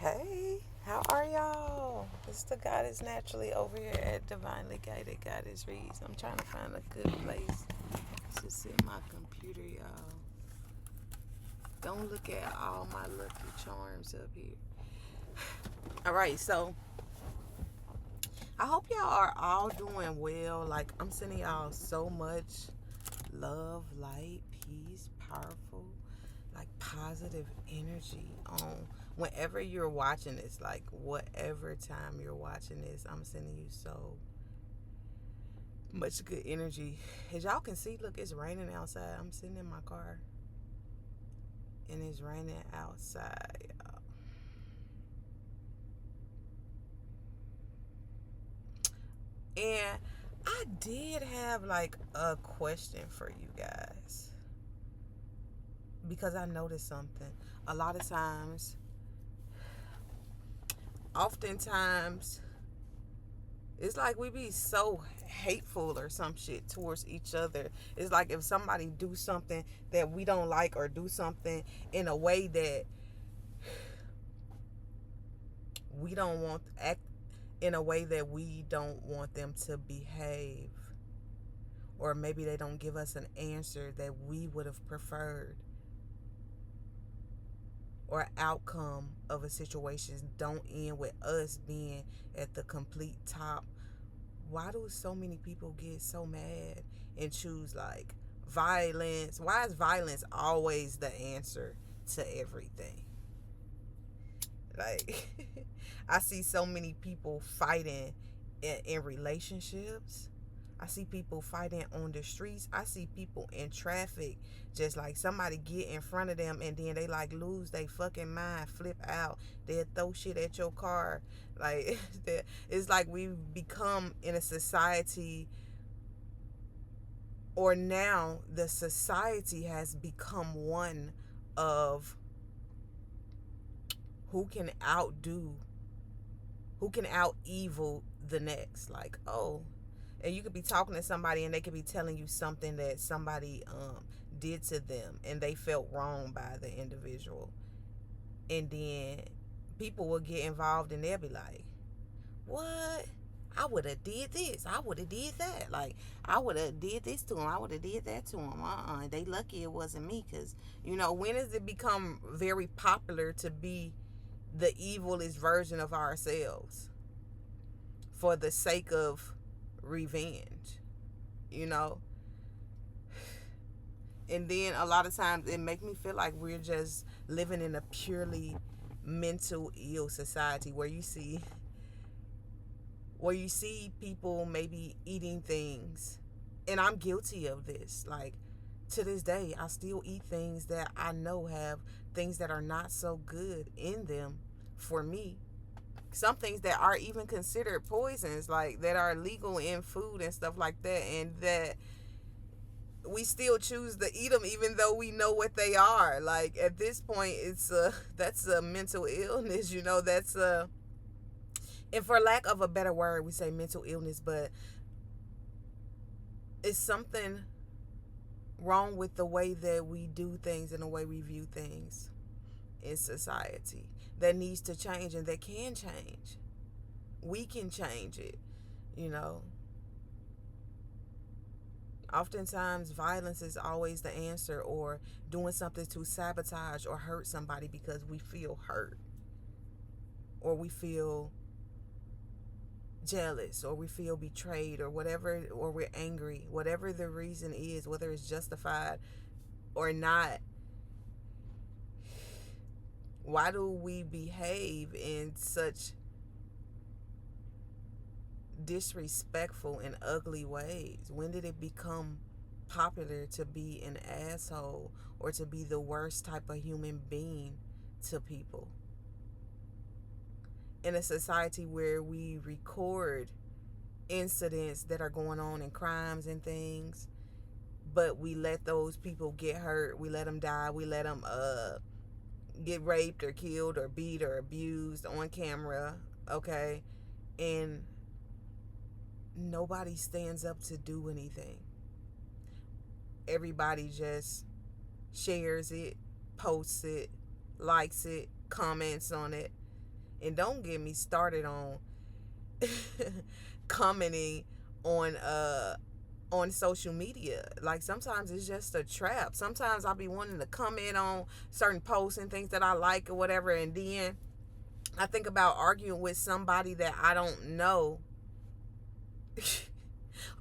Hey, how are y'all? It's the Goddess Naturally over here at Divinely Guided Goddess Reads. I'm trying to find a good place to sit my computer, y'all. Don't look at all my lucky charms up here. All right, so I hope y'all are all doing well. Like, I'm sending y'all so much love, light, peace, powerful, like positive energy on whenever you're watching this, like whatever time you're watching this. I'm sending you so much good energy. As y'all can see, look, it's raining outside. I'm sitting in my car and it's raining outside, y'all. And I did have like a question for you guys because I noticed something. A lot of times, oftentimes, it's like we be so hateful or some shit towards each other. It's like if somebody do something that we don't like or do something in a way that we don't want act in a way that we don't want them to behave, or maybe they don't give us an answer that we would have preferred, or outcome of a situation don't end with us being at the complete top. Why do so many people get so mad and choose like violence? Why is violence always the answer to everything? Like, I see so many people fighting in relationships. I see people fighting on the streets. I see people in traffic, just like somebody get in front of them and then they like lose they fucking mind, flip out. They'll throw shit at your car. Like, it's like we've become in a society, or now the society has become one of who can outdo, who can out evil the next. Like, oh, and you could be talking to somebody and they could be telling you something that somebody did to them and they felt wrong by the individual, and then people will get involved and they'll be like, what, I would have did this, I would have did that, like I would have did this to him, I would have did that to him. They lucky it wasn't me. Because when does it become very popular to be the evilest version of ourselves for the sake of revenge, you know? And then a lot of times it make me feel like we're just living in a purely mental ill society where you see people maybe eating things, and I'm guilty of this. Like, to this day I still eat things that I know have things that are not so good in them for me. Some things that are even considered poisons, like that are legal in food and stuff like that, and that we still choose to eat them even though we know what they are. Like, at this point, that's a mental illness. That's a, and for lack of a better word, we say mental illness, but it's something wrong with the way that we do things and the way we view things in society that needs to change, and that can change. We can change it, you know. Oftentimes, violence is always the answer, or doing something to sabotage or hurt somebody because we feel hurt, or we feel jealous, or we feel betrayed, or whatever, or we're angry. Whatever the reason is, whether it's justified or not, why do we behave in such disrespectful and ugly ways? When did it become popular to be an asshole or to be the worst type of human being to people? In a society where we record incidents that are going on and crimes and things, but we let those people get hurt, we let them die, we let them get raped or killed or beat or abused on camera, okay? And nobody stands up to do anything. Everybody just shares it, posts it, likes it, comments on it, And don't get me started on commenting on social media. Like sometimes it's just a trap. Sometimes I'll be wanting to comment on certain posts and things that I like or whatever, and then I think about arguing with somebody that I don't know.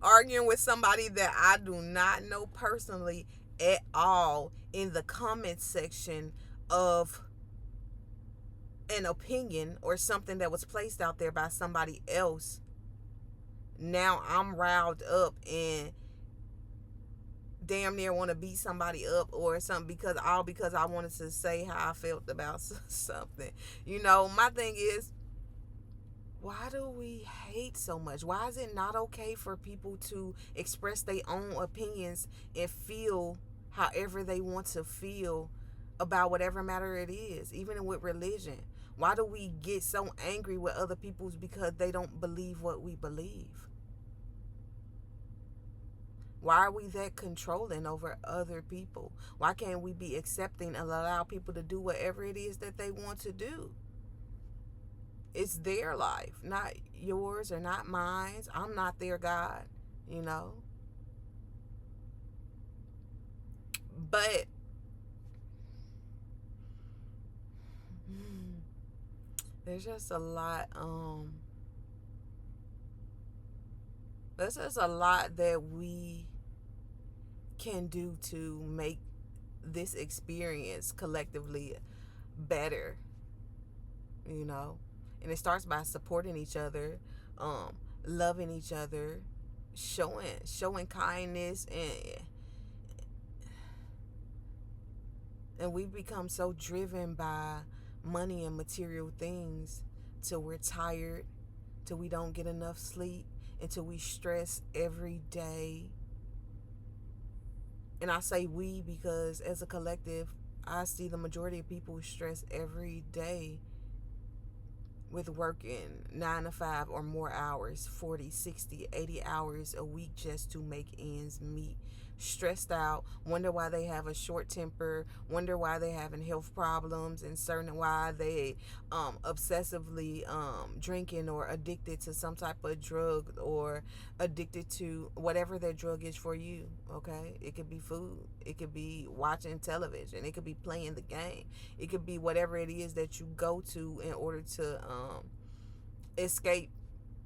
Arguing with somebody that I do not know personally at all in the comment section of an opinion or something that was placed out there by somebody else. Now I'm riled up and damn near want to beat somebody up or something because I wanted to say how I felt about something. My thing is, why do we hate so much? Why is it not okay for people to express their own opinions and feel however they want to feel about whatever matter it is, even with religion? Why do we get so angry with other people's because they don't believe what we believe? Why are we that controlling over other people? Why can't we be accepting and allow people to do whatever it is that they want to do? It's their life, not yours or not mine. I'm not their God, you know? But there's just a lot, there's just a lot that we can do to make this experience collectively better, you know? And it starts by supporting each other, loving each other, showing kindness, and we become so driven by money and material things till we're tired, till we don't get enough sleep, until we stress every day. And I say we because as a collective, I see the majority of people stress every day with working 9 to 5 or more hours, 40, 60, 80 hours a week just to make ends meet. Stressed out, wonder why they have a short temper, wonder why they having health problems, and certain why they obsessively drinking or addicted to some type of drug or addicted to whatever that drug is for you. Okay, it could be food, it could be watching television, it could be playing the game, it could be whatever it is that you go to in order to escape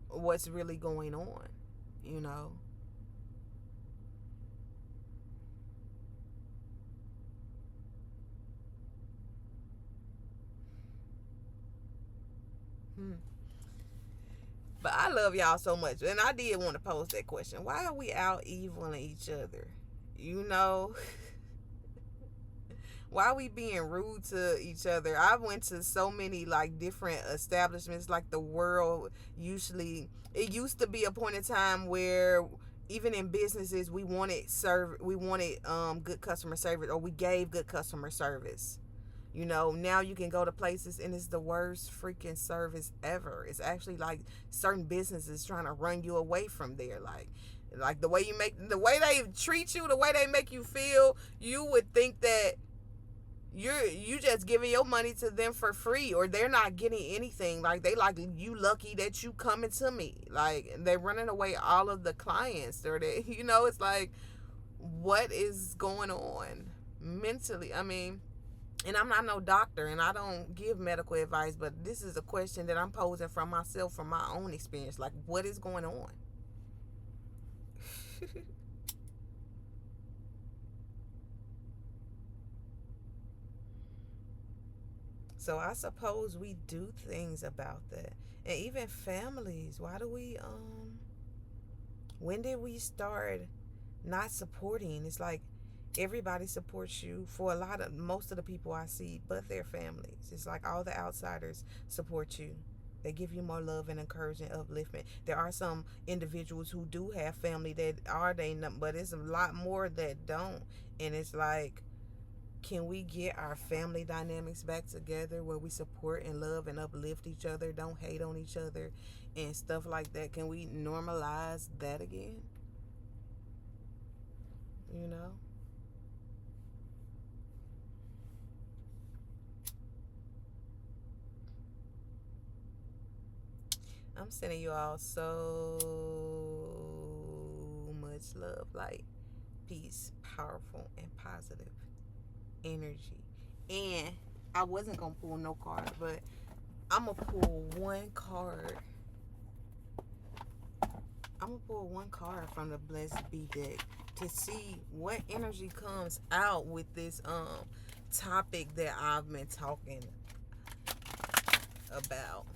what's really going on, you know. Hmm. But I love y'all so much, and I did want to pose that question: why are we out eviling each other? You know, why are we being rude to each other? I went to so many like different establishments, like the world. Usually, it used to be a point in time where even in businesses we wanted good customer service, or we gave good customer service. Now you can go to places and it's the worst freaking service ever. It's actually like certain businesses trying to run you away from there. Like the way they treat you, the way they make you feel, you would think that you just giving your money to them for free, or they're not getting anything. Like they like you lucky that you coming to me. Like they're running away all of the clients, or they, it's like, what is going on mentally? I mean, and I'm not no doctor and I don't give medical advice, but this is a question that I'm posing from myself, from my own experience. Like, what is going on? So I suppose we do things about that. And even families, why do we when did we start not supporting? It's like everybody supports you, for most of the people I see, but their families. It's like all the outsiders support you. They give you more love and encouragement, upliftment. There are some individuals who do have family that are but it's a lot more that don't. And it's like, can we get our family dynamics back together where we support and love and uplift each other, don't hate on each other and stuff like that? Can we normalize that again? You know? I'm sending you all so much love, light, peace, powerful, and positive energy. And I wasn't going to pull no card, but I'm going to pull one card. I'm going to pull one card from the Blessed Be deck to see what energy comes out with this topic that I've been talking about.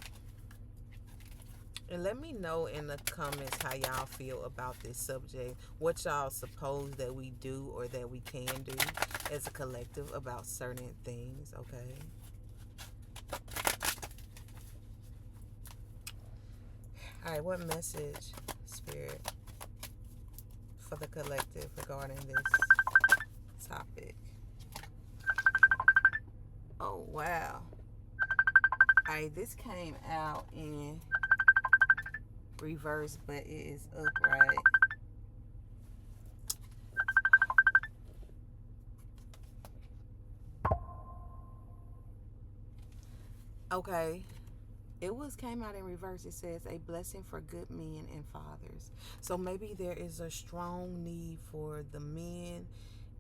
And let me know in the comments how y'all feel about this subject. What y'all suppose that we do or that we can do as a collective about certain things, okay? Alright, what message, Spirit, for the collective regarding this topic? Oh, wow. Alright, this came out in reverse, but it is upright. Okay. It came out in reverse. It says a blessing for good men and fathers. So maybe there is a strong need for the men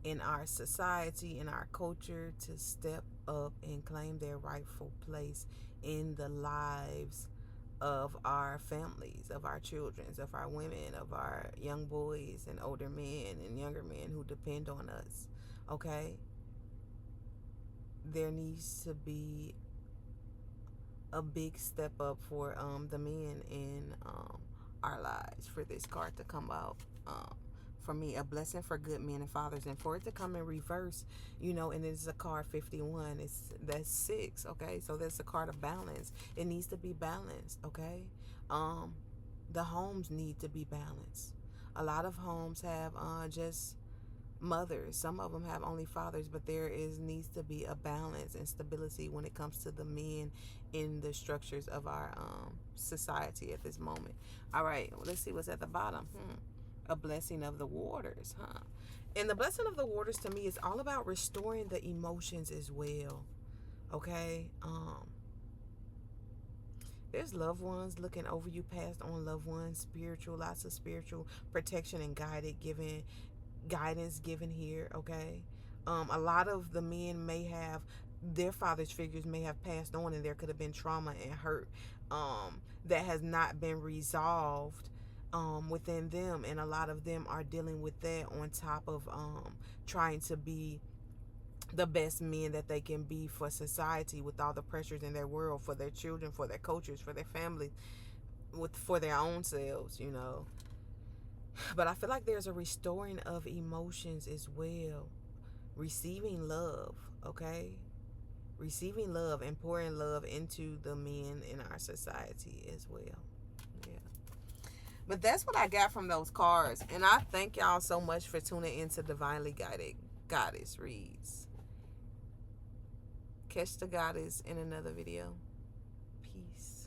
in our society, in our culture, to step up and claim their rightful place in the lives of our families, of our children, of our women, of our young boys and older men and younger men who depend on us. Okay? There needs to be a big step up for the men in our lives, for this card to come out. For me, a blessing for good men and fathers, and for it to come in reverse, and it's a card 51. That's 6. Okay, so that's a card of balance. It needs to be balanced. Okay, the homes need to be balanced. A lot of homes have just mothers. Some of them have only fathers, but needs to be a balance and stability when it comes to the men in the structures of our society at this moment. All right, let's see what's at the bottom. A blessing of the waters, And the blessing of the waters to me is all about restoring the emotions as well. Okay, there's loved ones looking over you, passed on loved ones, spiritual, lots of spiritual protection and guidance given here. Okay, a lot of the men may have their father's figures may have passed on, and there could have been trauma and hurt that has not been resolved within them, and a lot of them are dealing with that on top of trying to be the best men that they can be for society, with all the pressures in their world, for their children, for their cultures, for their family, for their own selves. But I feel like there's a restoring of emotions as well. Receiving love, okay? Receiving love and pouring love into the men in our society as well. Yeah. But that's what I got from those cards. And I thank y'all so much for tuning into Divinely Guided Goddess Reads. Catch the goddess in another video. Peace.